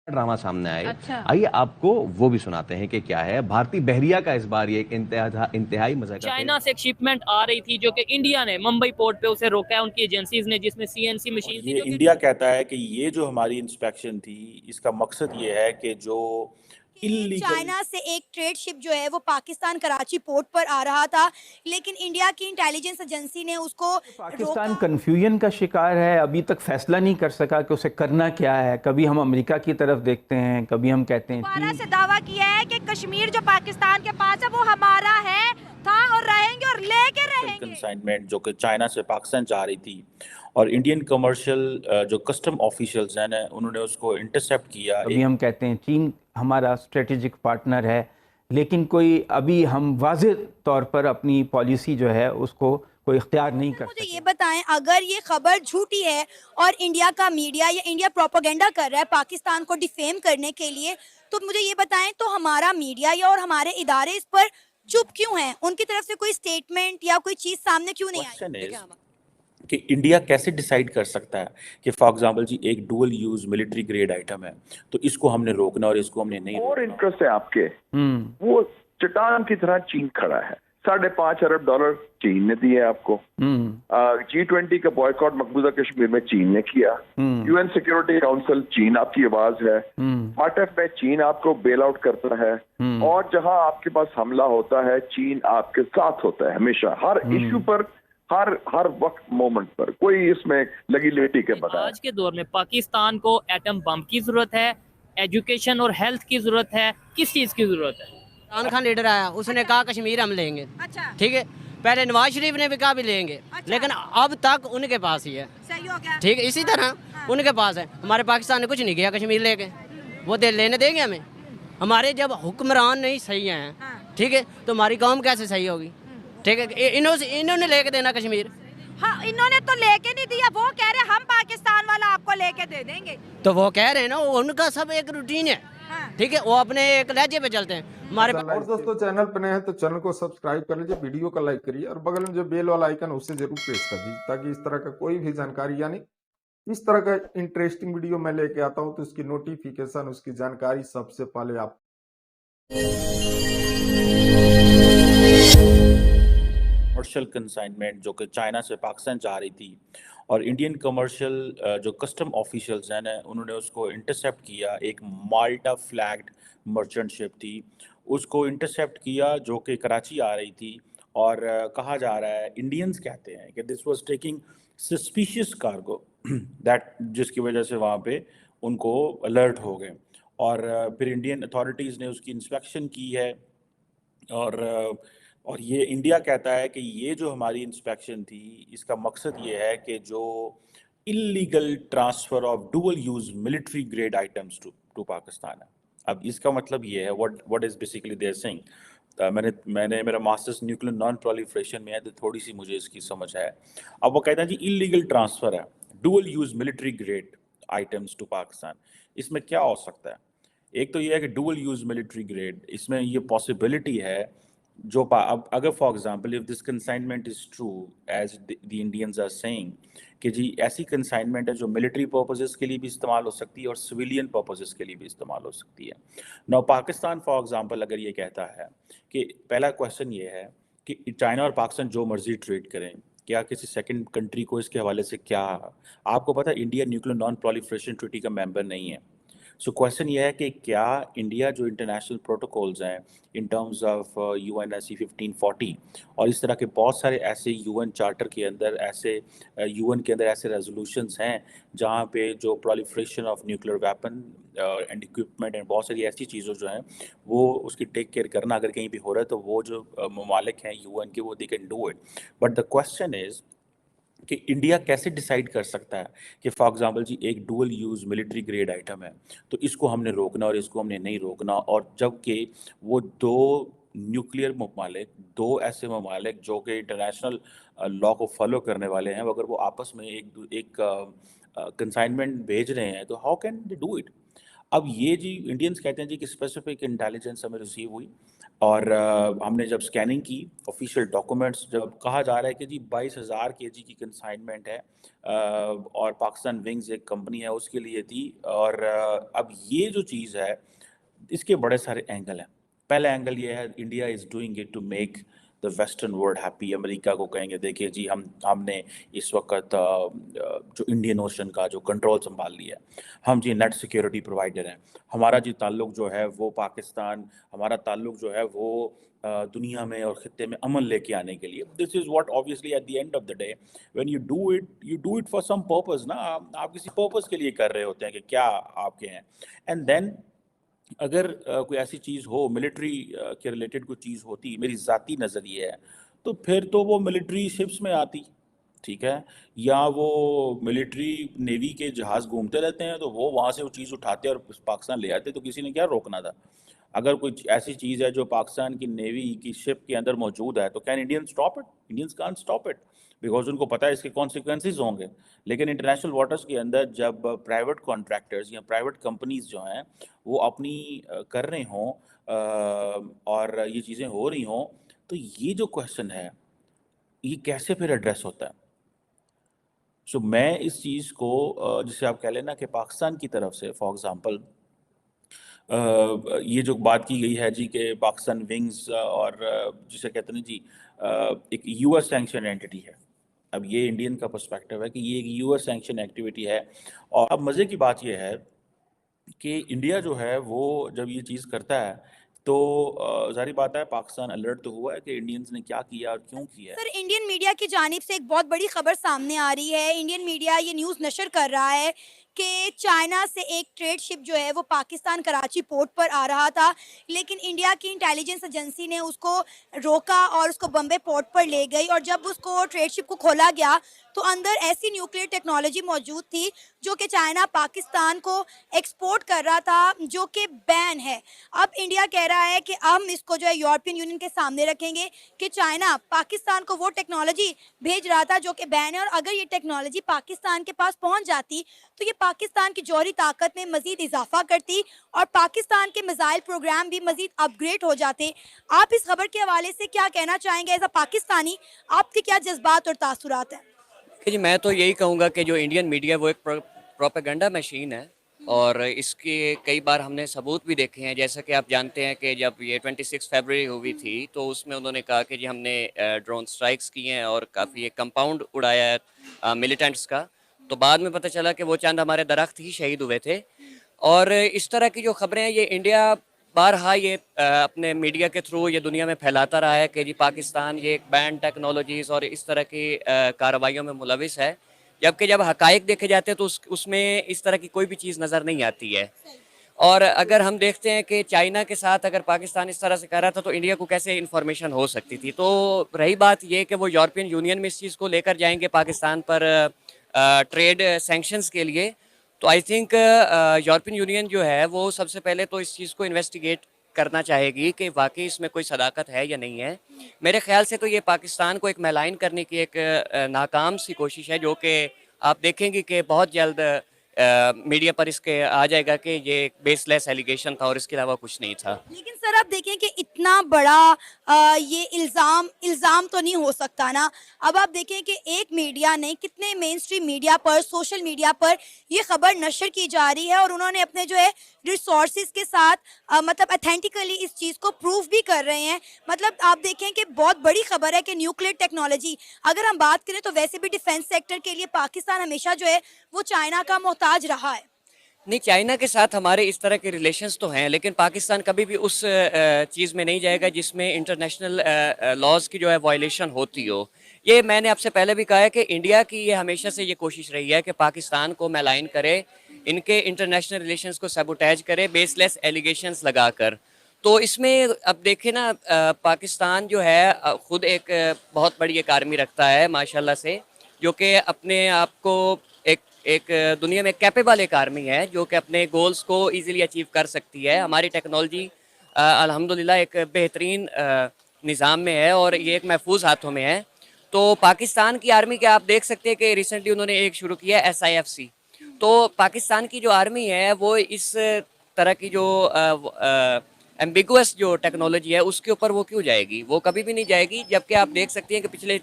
Drama सामने आए। अच्छा। आइए आपको वो भी सुनाते हैं कि क्या है। भारतीय बहरिया का इस बार ये एक इंतहाई मजे का चाइना से एक शिपमेंट आ रही थी जो कि इंडिया ने मुंबई पोर्ट पे उसे रोका है उनकी एजेंसीज ने, जिसमें सीएनसी और मशीन थी ये जो कि इंडिया कहता है कि ये जो हमारी इंस्पेक्शन थी, इसका मकसद ये है कि जो इलीगल चाइना से एक ट्रेड शिप जो है वो पाकिस्तान कराची पोर्ट पर आ रहा था, लेकिन इंडिया की इंटेलिजेंस एजेंसी ने उसको पाकिस्तान कन्फ्यूजन का शिकार है, अभी तक फैसला नहीं कर सका कि उसे करना क्या है। कभी हम अमेरिका की तरफ देखते हैं, कभी हम कहते हैं दोबारा से दावा किया है कि कश्मीर जो पाकिस्तान के पास है वो हमारा है, था और रहेंगे और लेके रहेंगे। कंसाइनमेंट जो कि चाइना से पाकिस्तान जा रही थी और इंडियन कमर्शियल जो कस्टम ऑफिशियल्स हैं ना, उन्होंने उसको इंटरसेप्ट किया। कभी हम कहते हैं चीन हमारा स्ट्रेटेजिक पार्टनर है, लेकिन कोई अभी हम वाज़ेह तौर पर अपनी पॉलिसी जो है उसको कोई इख्तियार नहीं कर मुझे सके। ये बताएं, अगर ये खबर झूठी है और इंडिया का मीडिया या इंडिया प्रोपेगेंडा कर रहा है पाकिस्तान को डिफेम करने के लिए, तो मुझे ये बताएं तो हमारा मीडिया या और हमारे इदारे इस पर चुप क्यों हैं? उनकी तरफ से कोई स्टेटमेंट या कोई चीज सामने क्यों नहीं आई? क्वेश्चन इज कि इंडिया कैसे डिसाइड कर सकता है कि फॉर एग्जांपल जी एक dual use military grade item है तो इसको हमने रोकना और इसको हमने नहीं और रोकना। इंटरेस्ट है आपके, वो चट्टान की तरह चीन खड़ा है। $5.5 अरब चीन ने दिए आपको। G20 का बॉयकॉट मकबूजा कश्मीर में चीन ने किया। UN सिक्योरिटी काउंसिल, चीन आपकी आवाज है। आरटीएफ में चीन आपको बेल आउट करता है। और जहां आपके पास हमला होता है चीन आपके साथ होता है हमेशा, हर इश्यू पर, हर वक्त मोमेंट पर। कोई इसमें लगी लेटी के बता। आज के दौर में पाकिस्तान को एटम बम की जरूरत है, एजुकेशन और हेल्थ की जरूरत है, किस चीज की जरूरत है? इमरान खान लीडर आया, उसने कहा कश्मीर हम लेंगे। अच्छा। ठीक है, पहले नवाज शरीफ ने भी कहा भी लेंगे। अच्छा। लेकिन अब तक उनके पास ही है। सही हो गया। ठीक है, इसी तरह उनके पास है। हमारे पाकिस्तान ने कुछ नहीं किया कश्मीर लेके, वो लेने देंगे हमें? हमारे जब हुक्मरान नहीं सही हैं, ठीक है, तो हमारी कौम कैसे सही होगी? ठीक है, इन्होंने लेके देना कश्मीर। हाँ, इन्होंने तो लेके नहीं दिया, वो कह रहे हम पाकिस्तान वाला आपको लेके दे देंगे। तो वो कह रहे हैं ना, उनका सब एक रूटीन है। ठीक है, वो अपने एक लहजे पे चलते हैं। हमारे और दोस्तों चैनल पर नए हैं तो चैनल को सब्सक्राइब कर लीजिए, वीडियो को लाइक करिए और बगल में जो बेल वाला आइकन है उससे जरूर प्रेस कर दीजिए, ताकि इस तरह का कोई भी जानकारी यानी इस तरह का इंटरेस्टिंग वीडियो मैं लेके आता हूं तो उसकी नोटिफिकेशन, उसकी जानकारी सबसे पहले आप। कमर्शियल कंसाइनमेंट जो कि चाइना से पाकिस्तान जा रही थी और इंडियन कमर्शियल जो कस्टम ऑफिशियल्स हैं ना, उन्होंने उसको इंटरसेप्ट किया। एक माल्टा फ्लैग्ड मर्चेंट शिप थी, उसको इंटरसेप्ट किया जो कि कराची आ रही थी। और कहा जा रहा है, इंडियंस कहते हैं कि this was taking suspicious cargo that, जिसकी वजह से वहाँ पे उनको अलर्ट हो गए। और फिर इंडियन अथॉरिटीज़ ने उसकी इंस्पेक्शन की है। और ये इंडिया कहता है कि ये जो हमारी इंस्पेक्शन थी, इसका मकसद ये है कि जो illegal transfer of dual use military grade items to Pakistan है। अब इसका मतलब ये है, what is basically there saying. मैंने मेरा मास्टर्स न्यूक्लियर नॉन प्रोलिफरेशन में है, तो थोड़ी सी मुझे इसकी समझ है। अब वो कहता है जी इलीगल ट्रांसफ़र है dual use military grade items to Pakistan. इसमें क्या हो सकता है? एक तो ये है कि डुअल यूज मिलिट्री ग्रेड, इसमें ये पॉसिबिलिटी है जो अब अगर for example if this consignment is true as the Indians are saying कि जी ऐसी कंसाइनमेंट है जो मिलिट्री पर्पसेस के लिए भी इस्तेमाल हो सकती है और सिविलियन पर्पसेस के लिए भी इस्तेमाल हो सकती है। नाउ पाकिस्तान फॉर एग्जांपल अगर ये कहता है कि पहला क्वेश्चन ये है कि चाइना और पाकिस्तान जो मर्जी ट्रेड करें, क्या किसी सेकंड कंट्री को इसके हवाले से क्या, आपको पता है India nuclear non proliferation treaty का मेंबर नहीं है। सो क्वेश्चन ये है कि क्या इंडिया जो इंटरनेशनल प्रोटोकॉल्स हैं इन टर्म्स ऑफ UNSC 1540 और इस तरह के बहुत सारे ऐसे UN चार्टर के अंदर ऐसे UN के अंदर ऐसे रेजोल्यूशंस हैं जहाँ पे जो proliferation of nuclear weapon and equipment and बहुत सारी ऐसी चीज़ों जो हैं वो उसकी टेक केयर करना अगर कहीं भी हो रहा है तो वो जो ममालिक हैं UN के, वो they can do it. But the question is कि इंडिया कैसे डिसाइड कर सकता है कि फॉर एग्जांपल जी एक dual use military grade item है तो इसको हमने रोकना और इसको हमने नहीं रोकना। और जबकि वो दो न्यूक्लियर ममालिक, दो ऐसे ममालिक जो कि इंटरनेशनल लॉ को फॉलो करने वाले हैं, अगर वो आपस में एक कंसाइनमेंट भेज रहे हैं तो how can they do it? अब ये जी इंडियंस कहते हैं जी कि स्पेसिफिक इंटेलिजेंस हमें रिसीव हुई और हमने जब स्कैनिंग की ऑफिशियल डॉक्यूमेंट्स, जब कहा जा रहा है कि जी 22,000 केजी की कंसाइनमेंट है और पाकिस्तान विंग्स एक कंपनी है उसके लिए थी। और अब ये जो चीज़ है इसके बड़े सारे एंगल हैं। पहला एंगल ये है, India is doing it to make the western world happy. America को कहेंगे देखिए जी हमने इस वक्त जो इंडियन ओशन का जो कंट्रोल संभाल लिया है, हम जी नेट सिक्योरिटी प्रोवाइडर हैं, हमारा जी ताल्लुक जो है वो पाकिस्तान, हमारा ताल्लुक जो है वो दुनिया में और ख़ित्ते में अमन लेके आने के लिए। This is what obviously at the end of the day when you do it for some purpose ना, आप किसी पर्पस के लिए कर रहे होते हैं कि क्या आपके हैं। एंड देन अगर कोई ऐसी चीज़ हो मिलिट्री के रिलेटेड कोई चीज़ होती, मेरी ज़ाती नज़रिए है, तो फिर तो वो मिलिट्री शिप्स में आती, ठीक है, या वो मिलिट्री नेवी के जहाज़ घूमते रहते हैं तो वो वहाँ से वो चीज़ उठाते और पाकिस्तान ले आते, तो किसी ने क्या रोकना था। अगर कोई ऐसी चीज़ है जो पाकिस्तान की नेवी की शिप के अंदर मौजूद है तो can Indian stop it? Indians can't stop it because उनको पता है इसके कॉन्सिक्वेंसेज होंगे। लेकिन इंटरनेशनल वाटर्स के अंदर जब प्राइवेट कॉन्ट्रैक्टर्स या प्राइवेट कंपनीज जो हैं वो अपनी कर रहे हों और ये चीज़ें हो रही हों, तो ये जो क्वेश्चन है ये कैसे फिर एड्रेस होता है? सो मैं इस चीज़ को जिसे आप कह लेना कि पाकिस्तान की तरफ से फॉर एग्ज़ाम्पल ये जो बात की गई है जी कि पाकिस्तान विंग्स और जिसे कहते हैं जी एक यूएस सैंक्शन एंटिटी है। अब ये इंडियन का पर्सपेक्टिव है कि ये एक यूएस सैंक्शन एक्टिविटी है। और अब मज़े की बात ये है कि इंडिया जो है वो जब ये चीज़ करता है तो ज़ाहिर बात है पाकिस्तान अलर्ट तो हुआ है कि इंडियंस ने क्या किया और क्यों किया है। सर, इंडियन मीडिया की जानिब से एक बहुत बड़ी खबर सामने आ रही है। इंडियन मीडिया ये न्यूज़ नशर कर रहा है कि चाइना से एक ट्रेड शिप जो है वो पाकिस्तान कराची पोर्ट पर आ रहा था, लेकिन इंडिया की इंटेलिजेंस एजेंसी ने उसको रोका और उसको बम्बे पोर्ट पर ले गई। और जब उसको ट्रेड शिप को खोला गया तो अंदर ऐसी न्यूक्लियर टेक्नोलॉजी मौजूद थी जो कि चाइना पाकिस्तान को एक्सपोर्ट कर रहा था, जो कि बैन है। अब इंडिया कह रहा है कि हम इसको जो है यूरोपियन यूनियन के सामने रखेंगे कि चाइना पाकिस्तान को वो टेक्नोलॉजी भेज रहा था जो कि बैन है, और अगर ये टेक्नोलॉजी पाकिस्तान के पास पहुंच जाती तो ये पाकिस्तान की जौहरी ताकत में मजीद इजाफा करती और पाकिस्तान के मिसाइल प्रोग्राम भी मजीद अपग्रेड हो जाते। आप इस खबर के हवाले से क्या कहना चाहेंगे एज अ पाकिस्तानी, आपके क्या जज्बात और तासुरात हैं? जी मैं तो यही कहूँगा कि जो इंडियन मीडिया वो एक प्रोपेगेंडा मशीन है और इसके कई बार हमने सबूत भी देखे हैं। जैसा कि आप जानते हैं कि जब ये 26 फरवरी हुई थी तो उसमें उन्होंने कहा कि जी हमने ड्रोन स्ट्राइक्स की हैं और काफ़ी एक कंपाउंड उड़ाया है मिलिटेंट्स का। तो बाद में पता चला कि वो चंद हमारे दरख्त ही शहीद हुए थे। और इस तरह की जो खबरें हैं ये इंडिया बारहा ये अपने मीडिया के थ्रू ये दुनिया में फैलाता रहा है कि जी पाकिस्तान ये एक बैंड टेक्नोलॉजीज़ और इस तरह की कार्रवाइयों में मुलविस है, जबकि जब हकाइक देखे जाते हैं तो उसमें इस तरह की कोई भी चीज़ नज़र नहीं आती है। और अगर हम देखते हैं कि चाइना के साथ अगर पाकिस्तान इस तरह से कर रहा था तो इंडिया को कैसे इन्फॉर्मेशन हो सकती थी। तो रही बात ये कि वो यूरोपियन यूनियन में इस चीज़ को लेकर जाएंगे पाकिस्तान पर ट्रेड सैंक्शंस के लिए, तो आई थिंक यूरोपियन यूनियन जो है वो सबसे पहले तो इस चीज़ को इन्वेस्टिगेट करना चाहेगी कि वाकई इसमें कोई सदाकत है या नहीं है। मेरे ख्याल से तो ये पाकिस्तान को एक मैलाइन करने की एक नाकाम सी कोशिश है, जो कि आप देखेंगे कि बहुत जल्द मीडिया पर इसके आ जाएगा कि ये एक बेसलेस एलिगेशन था और इसके अलावा कुछ नहीं था। लेकिन सर आप देखें कि इतना बड़ा ये इल्ज़ाम तो नहीं हो सकता ना। अब आप देखें कि एक मीडिया ने कितने मेन स्ट्रीम मीडिया पर, सोशल मीडिया पर ये खबर नशर की जा रही है और उन्होंने अपने जो है रिसोर्सेज के साथ मतलब अथेंटिकली इस चीज़ को प्रूव भी कर रहे हैं। मतलब आप देखें कि बहुत बड़ी खबर है कि न्यूक्लियर टेक्नोलॉजी, अगर हम बात करें तो वैसे भी डिफेंस सेक्टर के लिए पाकिस्तान हमेशा जो है वो चाइना का मोहताज रहा है। नहीं, चाइना के साथ हमारे इस तरह के रिलेशंस तो हैं, लेकिन पाकिस्तान कभी भी उस चीज़ में नहीं जाएगा जिसमें इंटरनेशनल लॉज की जो है वायलेशन होती हो। ये मैंने आपसे पहले भी कहा है कि इंडिया की ये हमेशा से ये कोशिश रही है कि पाकिस्तान को मैलाइन करे, इनके इंटरनेशनल रिलेशंस को सबोटेज करे बेसलेस एलिगेशंस लगाकर। तो इसमें अब देखें ना, पाकिस्तान जो है ख़ुद एक बहुत बड़ी एक आर्मी रखता है माशाल्लाह से, जो कि अपने आप को एक दुनिया में कैपेबल एक आर्मी है जो कि अपने गोल्स को इजीली अचीव कर सकती है। हमारी टेक्नोलॉजी अल्हम्दुलिल्लाह एक बेहतरीन निज़ाम में है और ये एक महफूज हाथों में है। तो पाकिस्तान की आर्मी के आप देख सकते हैं कि रिसेंटली उन्होंने एक शुरू किया SIFC। तो पाकिस्तान की जो आर्मी है वो इस तरह की जो एम्बिगुअस जो टेक्नोलॉजी है उसके ऊपर वो क्यों जाएगी? वो कभी भी नहीं जाएगी, जबकि आप देख सकती हैं कि पिछले